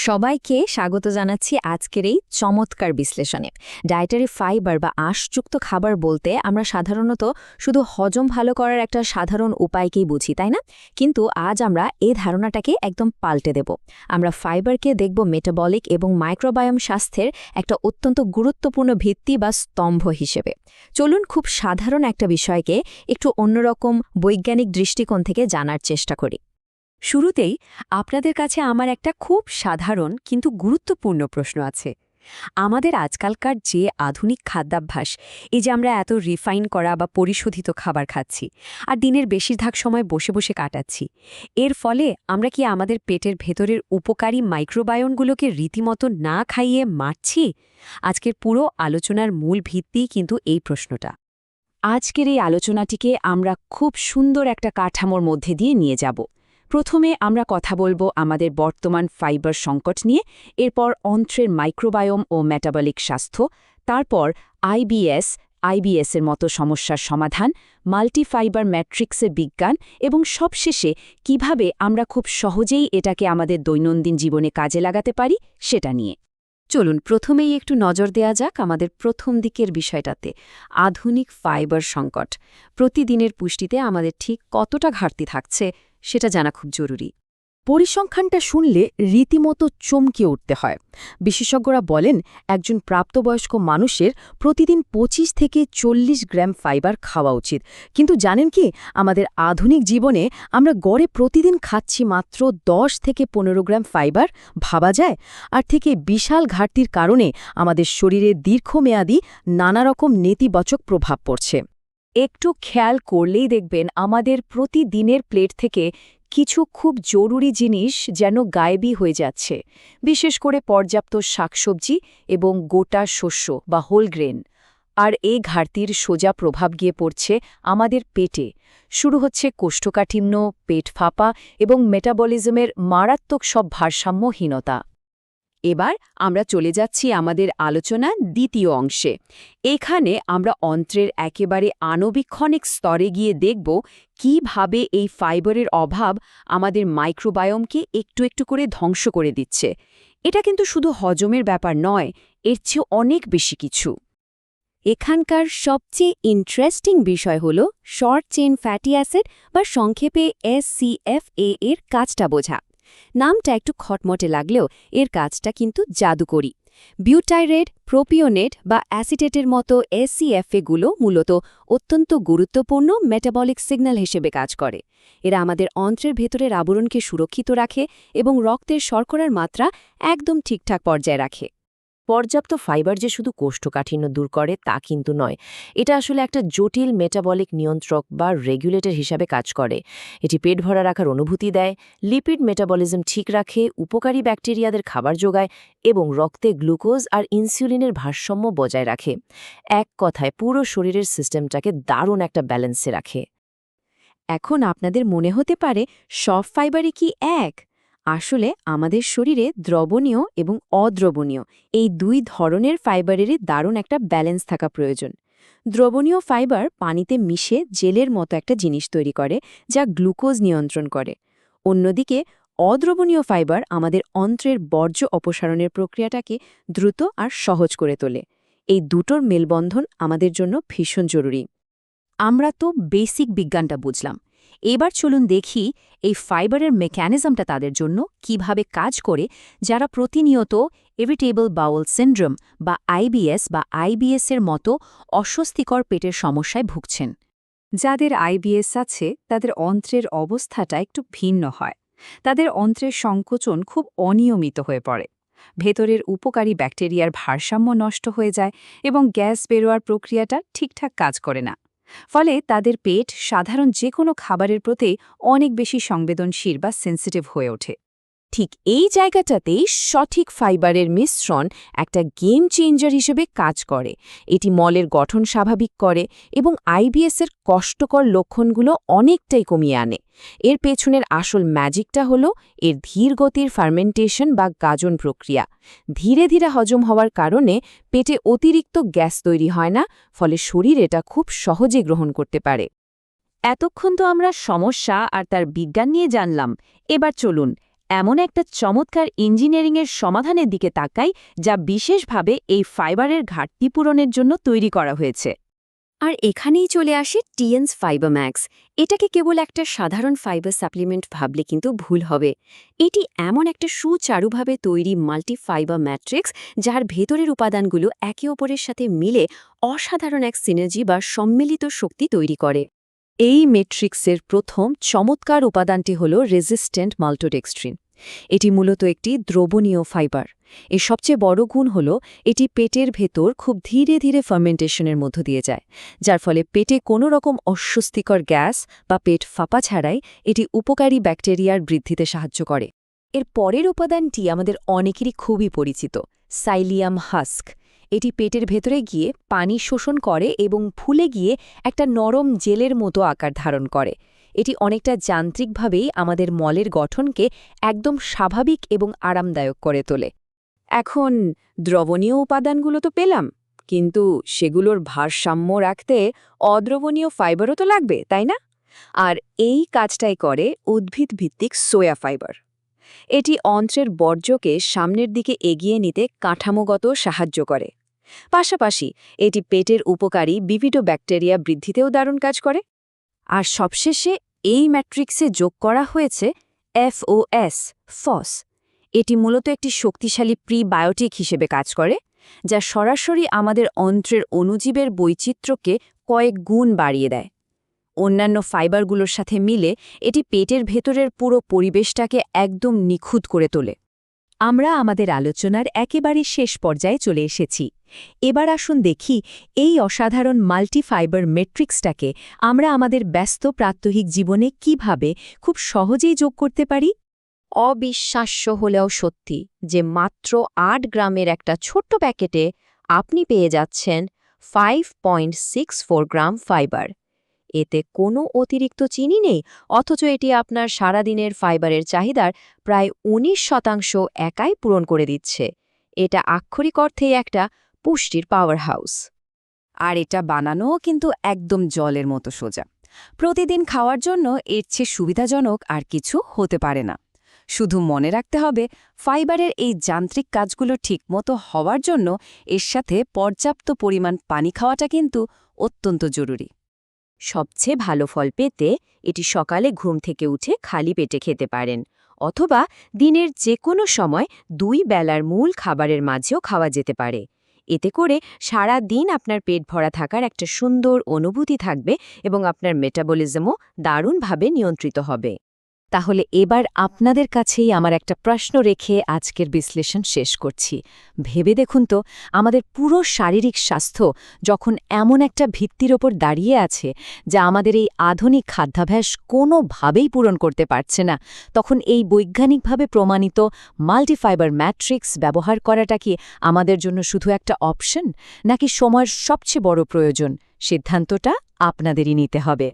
সবাইকে স্বাগত জানাচ্ছি আজকের এই চমৎকার বিশ্লেষণে। ডায়েটারি ফাইবার বা আঁশযুক্ত খাবার বলতে আমরা সাধারণত শুধু হজম ভালো করার একটা সাধারণ উপায়কেই বুঝি, তাই না? কিন্তু আজ আমরা এই ধারণাটাকে একদম পাল্টে দেব। আমরা ফাইবারকে দেখব মেটাবলিক এবং মাইক্রোবায়োম স্বাস্থ্যের একটা অত্যন্ত গুরুত্বপূর্ণ ভিত্তি বা স্তম্ভ হিসেবে। চলুন খুব সাধারণ একটা বিষয়কে একটু অন্যরকম বৈজ্ঞানিক দৃষ্টিকোণ থেকে জানার চেষ্টা করি। শুরুতেই আপনাদের কাছে আমার একটা খুব সাধারণ কিন্তু গুরুত্বপূর্ণ প্রশ্ন আছে। আমাদের আজকালকার যে আধুনিক খাদ্যাভ্যাস, এই যে আমরা এত রিফাইন করা বা পরিশোধিত খাবার খাচ্ছি আর দিনের বেশিরভাগ সময় বসে বসে কাটাচ্ছি, এর ফলে আমরা কি আমাদের পেটের ভেতরের উপকারী মাইক্রোবায়োনগুলোকে রীতিমতো না খাইয়ে মারছি? আজকের পুরো আলোচনার মূল ভিত্তি কিন্তু এই প্রশ্নটা। আজকের এই আলোচনাটিকে আমরা খুব সুন্দর একটা কাঠামোর মধ্যে দিয়ে নিয়ে যাব। প্রথমে আমরা কথা বলবো আমাদের বর্তমান ফাইবার সংকট নিয়ে, এরপর অন্ত্রের মাইক্রোবায়োম ও মেটাবলিক স্বাস্থ্য, তারপর আইবিএসের মতো সমস্যার সমাধান, মাল্টিফাইবার ম্যাট্রিক্সের বিজ্ঞান এবং সবশেষে কিভাবে আমরা খুব সহজেই এটাকে আমাদের দৈনন্দিন জীবনে কাজে লাগাতে পারি সেটা নিয়ে। চলুন প্রথমেই একটু নজর দেয়া যাক আমাদের প্রথম দিকের বিষয়টাতে, আধুনিক ফাইবার সংকট। প্রতিদিনের পুষ্টিতে আমাদের ঠিক কতটা ঘাটতি থাকছে সেটা জানা খুব জরুরি। পরিসংখ্যানটা শুনলে রীতিমতো চমকে উঠতে হয়। বিশেষজ্ঞরা বলেন একজন প্রাপ্তবয়স্ক মানুষের প্রতিদিন ২৫ থেকে ৪০ গ্রাম ফাইবার খাওয়া উচিত। কিন্তু জানেন কি, আমাদের আধুনিক জীবনে আমরা গড়ে প্রতিদিন খাচ্ছি মাত্র ১০ থেকে ১৫ গ্রাম ফাইবার। ভাবা যায়? আর থেকে বিশাল ঘাটতির কারণে আমাদের শরীরে দীর্ঘমেয়াদী নানারকম নেতিবাচক প্রভাব পড়ছে। একটু খেয়াল করলেই দেখবেন আমাদের প্রতিদিনের প্লেট থেকে কিছু খুব জরুরি জিনিস যেন গায়েবী হয়ে যাচ্ছে, বিশেষ করে পর্যাপ্ত শাকসবজি এবং গোটা শস্য বা হোল গ্রেন। আর এই ঘাটতির সোজা প্রভাব গিয়ে পড়ছে আমাদের পেটে। শুরু হচ্ছে কোষ্ঠকাঠিন্য, পেট ফাঁপা এবং মেটাবলিজমের মারাত্মক সব ভারসাম্যহীনতা। এবার আমরা চলে যাচ্ছি আমাদের আলোচনা দ্বিতীয় অংশে। এখানে আমরা অন্ত্রের একেবারে আণবিক্ষণিক স্তরে গিয়ে দেখব কিভাবে এই ফাইবারের অভাব আমাদের মাইক্রোবায়োমকে একটু একটু করে ধ্বংস করে দিচ্ছে। এটা কিন্তু শুধু হজমের ব্যাপার নয়, এর চেয়ে অনেক বেশি কিছু। এখানকার সবচেয়ে ইন্টারেস্টিং বিষয় হল শর্ট চেইন ফ্যাটি অ্যাসিড বা সংক্ষেপে SCFA এর কাজটা বোঝা। নামটা একটু খটমটে লাগলেও এর কাজটা কিন্তু জাদুকরি। বিউটাইরেট, প্রোপিওনেট বা অ্যাসিটেটের মতো SCFA-গুলো মূলত অত্যন্ত গুরুত্বপূর্ণ মেটাবলিক সিগন্যাল হিসেবে কাজ করে। এরা আমাদের অন্ত্রের ভেতরের আবরণকে সুরক্ষিত রাখে এবং রক্তের শর্করার মাত্রা একদম ঠিকঠাক পর্যায়ে রাখে। পর্যাপ্ত ফাইবার যে শুধু কোষ্ঠকাঠিন্য দূর করে তা কিন্তু নয়, এটা আসলে একটা জটিল মেটাবলিক নিয়ন্ত্রক বা রেগুলেটর হিসাবে কাজ করে। এটি পেট ভরা রাখার অনুভূতি দেয়, লিপিড মেটাবলিজম ঠিক রাখে, উপকারী ব্যাকটেরিয়াদের খাবার যোগায় এবং রক্তে গ্লুকোজ আর ইনসুলিনের ভারসাম্য বজায় রাখে। এক কথায় পুরো শরীরের সিস্টেমটাকে দারুণ একটা ব্যালেন্সে রাখে। এখন আপনাদের মনে হতে পারে সব ফাইবারই কি এক? আসলে আমাদের শরীরে দ্রবণীয় এবং অদ্রবণীয় এই দুই ধরনের ফাইবারেরই দারুণ একটা ব্যালেন্স থাকা প্রয়োজন। দ্রবণীয় ফাইবার পানিতে মিশে জেলের মতো একটা জিনিস তৈরি করে, যা গ্লুকোজ নিয়ন্ত্রণ করে। অন্যদিকে অদ্রবণীয় ফাইবার আমাদের অন্ত্রের বর্জ্য অপসারণের প্রক্রিয়াটাকে দ্রুত আর সহজ করে তোলে। এই দুটোর মেলবন্ধন আমাদের জন্য ভীষণ জরুরি। আমরা তো বেসিক বিজ্ঞানটা বুঝলাম। এবার চলুন দেখি এই ফাইবারের মেকানিজমটা তাদের জন্য কিভাবে কাজ করে, যারা প্রতিনিয়ত ইরিটেবল বাউল সিন্ড্রোম বা আইবিএস-এর মতো অস্বস্তিকর পেটের সমস্যায় ভুগছেন। যাদের আইবিএস আছে তাদের অন্ত্রের অবস্থাটা একটু ভিন্ন হয়। তাদের অন্ত্রের সংকোচন খুব অনিয়মিত হয়ে পড়ে, ভেতরের উপকারী ব্যাকটেরিয়ার ভারসাম্য নষ্ট হয়ে যায় এবং গ্যাস বেরোয়ার প্রক্রিয়াটা ঠিকঠাক কাজ করে না। ফলে তাদের পেট সাধারণ যে কোনো খাবারের প্রতি অনেক বেশি সংবেদনশীল বা সেন্সিটিভ হয়ে ওঠে। ঠিক এই জায়গাটাতেই সঠিক ফাইবারের মিশ্রণ একটা গেম চেঞ্জার হিসেবে কাজ করে। এটি মলের গঠন স্বাভাবিক করে এবং আইবিএসের কষ্টকর লক্ষণগুলো অনেকটাই কমিয়ে আনে। এর পেছনের আসল ম্যাজিকটা হলো এর ধীর গতির ফার্মেন্টেশন বা গাজন প্রক্রিয়া। ধীরে ধীরে হজম হওয়ার কারণে পেটে অতিরিক্ত গ্যাস তৈরি হয় না, ফলে শরীর এটা খুব সহজে গ্রহণ করতে পারে। এতক্ষণ তো আমরা সমস্যা আর তার বিজ্ঞান নিয়ে জানলাম। এবার চলুন এমন একটা চমৎকার ইঞ্জিনিয়ারিংয়ের সমাধানের দিকে তাকাই যা বিশেষভাবে এই ফাইবারের ঘাটতি পূরণের জন্য তৈরি করা হয়েছে। আর এখানেই চলে আসে টিএনস ফাইবার ম্যাক্স। এটাকে কেবল একটা সাধারণ ফাইবার সাপ্লিমেন্ট ভাবলে কিন্তু ভুল হবে। এটি এমন একটা সুচারুভাবে তৈরি মাল্টি ফাইবার ম্যাট্রিক্স যার ভেতরের উপাদানগুলো একে অপরের সাথে মিলে অসাধারণ এক সিনার্জি বা সম্মিলিত শক্তি তৈরি করে। এই ম্যাট্রিক্সের প্রথম চমৎকার উপাদানটি হল রেজিস্ট্যান্ট মাল্টোডেক্সট্রিন। এটি মূলত একটি দ্রবণীয় ফাইবার। এর সবচেয়ে বড় গুণ হল এটি পেটের ভেতর খুব ধীরে ধীরে ফার্মেন্টেশনের মধ্য দিয়ে যায়, যার ফলে পেটে কোনো রকম অস্বস্তিকর গ্যাস বা পেট ফাঁপা ছাড়াই এটি উপকারী ব্যাকটেরিয়ার বৃদ্ধিতে সাহায্য করে। এর পরের উপাদানটি আমাদের অনেকেরই খুবই পরিচিত, সাইলিয়াম হাস্ক। এটি পেটের ভেতরে গিয়ে পানি শোষণ করে এবং ফুলে গিয়ে একটা নরম জেলের মতো আকার ধারণ করে। এটি অনেকটা যান্ত্রিকভাবেই আমাদের মলের গঠনকে একদম স্বাভাবিক এবং আরামদায়ক করে তোলে। এখন দ্রবণীয় উপাদানগুলো তো পেলাম, কিন্তু সেগুলোর ভারসাম্য রাখতে অদ্রবণীয় ফাইবারও তো লাগবে, তাই না? আর এই কাজটাই করে উদ্ভিদভিত্তিক সোয়া ফাইবার। এটি অন্ত্রের বর্জ্যকে সামনের দিকে এগিয়ে নিতে কাঠামোগত সাহায্য করে। পাশাপাশি এটি পেটের উপকারী বিভিন্ন ব্যাকটেরিয়া বৃদ্ধিতেও দারুণ কাজ করে। আর সবশেষে এই ম্যাট্রিক্সে যোগ করা হয়েছে ফস। এটি মূলত একটি শক্তিশালী প্রিবায়োটিক হিসেবে কাজ করে, যা সরাসরি আমাদের অন্ত্রের অণুজীবের বৈচিত্র্যকে কয়েক গুণ বাড়িয়ে দেয়। অন্যান্য ফাইবারগুলোর সাথে মিলে এটি পেটের ভেতরের পুরো পরিবেশটাকে একদম নিখুঁত করে তোলে। আমরা আমাদের আলোচনার একেবারে শেষ পর্যায়ে চলে এসেছি। এবার আসুন দেখি এই অসাধারণ মাল্টিফাইবার ম্যাট্রিক্সটাকে আমরা আমাদের ব্যস্ত প্রাত্যহিক জীবনে কিভাবে খুব সহজেই যোগ করতে পারি। অবিশ্বাস্য হলেও সত্যি যে মাত্র ৮ গ্রামের একটা ছোট্ট প্যাকেটে আপনি পেয়ে যাচ্ছেন 5.64 গ্রাম ফাইবার। এতে কোনো অতিরিক্ত চিনি নেই, অথচ এটি আপনার সারাদিনের ফাইবারের চাহিদার প্রায় ১৯% একাই পূরণ করে দিচ্ছে। এটা আক্ষরিক অর্থেই একটা পুষ্টির পাওয়ার হাউস। আর এটা বানানোও কিন্তু একদম জলের মতো সোজা। প্রতিদিন খাওয়ার জন্য এর চেয়ে সুবিধাজনক আর কিছু হতে পারে না। শুধু মনে রাখতে হবে, ফাইবারের এই যান্ত্রিক কাজগুলো ঠিকমতো হওয়ার জন্য এর সাথে পর্যাপ্ত পরিমাণ পানি খাওয়াটা কিন্তু অত্যন্ত জরুরি। সবচেয়ে ভালো ফল পেতে এটি সকালে ঘুম থেকে উঠে খালি পেটে খেতে পারেন, অথবা দিনের যে কোনো সময় 2 বেলার মূল খাবারের মাঝেও খাওয়া যেতে পারে। এতে করে সারা দিন আপনার পেট ভরা থাকার একটা সুন্দর অনুভূতি থাকবে এবং আপনার মেটাবলিজমও দারুণভাবে নিয়ন্ত্রিত হবে। তাহলে এবার আপনাদের কাছেই আমার একটা প্রশ্ন রেখে আজকের বিশ্লেষণ শেষ করছি। ভেবে দেখুন তো, আমাদের পুরো শারীরিক স্বাস্থ্য যখন এমন একটা ভিত্তির ওপর দাঁড়িয়ে আছে যা আমাদের এই আধুনিক খাদ্যাভ্যাস কোনোভাবেই পূরণ করতে পারছে না, তখন এই বৈজ্ঞানিকভাবে প্রমাণিত মাল্টিফাইবার ম্যাট্রিক্স ব্যবহার করাটা কি আমাদের জন্য শুধু একটা অপশন, নাকি সময়ের সবচেয়ে বড় প্রয়োজন? সিদ্ধান্তটা আপনাদেরই নিতে হবে।